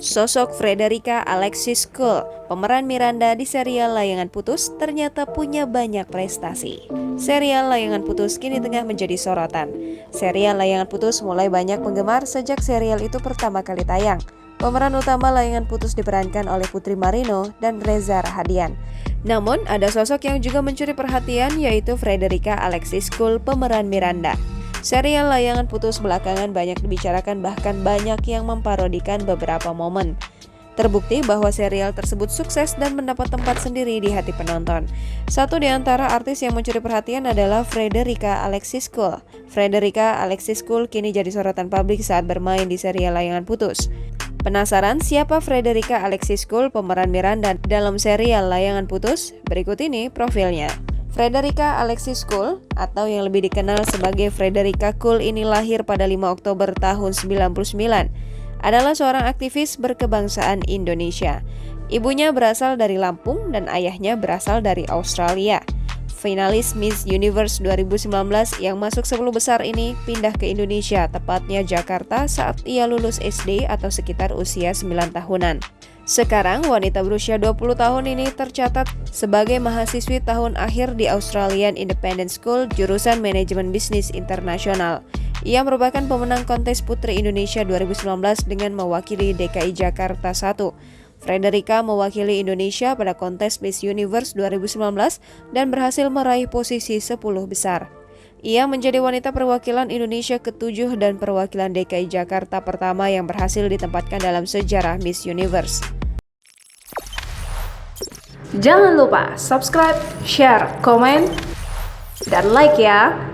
Sosok Frederica Alexis Cole, pemeran Miranda di serial Layangan Putus, ternyata punya banyak prestasi. Serial Layangan Putus kini tengah menjadi sorotan. Serial Layangan Putus mulai banyak penggemar sejak serial itu pertama kali tayang. Pemeran utama Layangan Putus diperankan oleh Putri Marino dan Reza Rahadian. Namun, ada sosok yang juga mencuri perhatian, yaitu Frederica Alexis Cole, pemeran Miranda. Serial Layangan Putus belakangan banyak dibicarakan, bahkan banyak yang memparodikan beberapa momen. Terbukti bahwa serial tersebut sukses dan mendapat tempat sendiri di hati penonton. Satu di antara artis yang mencuri perhatian adalah Frederica Alexis Cole. Frederica Alexis Cole kini jadi sorotan publik saat bermain di serial Layangan Putus. Penasaran siapa Frederica Alexis Cole, pemeran Miranda dalam serial Layangan Putus? Berikut ini profilnya. Frederica Alexis Cole, atau yang lebih dikenal sebagai Frederica Cole, ini lahir pada 5 Oktober tahun 1999. Adalah seorang aktivis berkebangsaan Indonesia. Ibunya berasal dari Lampung dan ayahnya berasal dari Australia. Finalis Miss Universe 2019 yang masuk 10 besar ini pindah ke Indonesia, tepatnya Jakarta, saat ia lulus SD atau sekitar usia 9 tahunan. Sekarang, wanita berusia 20 tahun ini tercatat sebagai mahasiswi tahun akhir di Australian Independent School jurusan Manajemen Bisnis Internasional. Ia merupakan pemenang kontes Putri Indonesia 2019 dengan mewakili DKI Jakarta 1. Frederica mewakili Indonesia pada kontes Miss Universe 2019 dan berhasil meraih posisi 10 besar. Ia menjadi wanita perwakilan Indonesia ke-7 dan perwakilan DKI Jakarta pertama yang berhasil ditempatkan dalam sejarah Miss Universe. Jangan lupa subscribe, share, komen, dan like ya!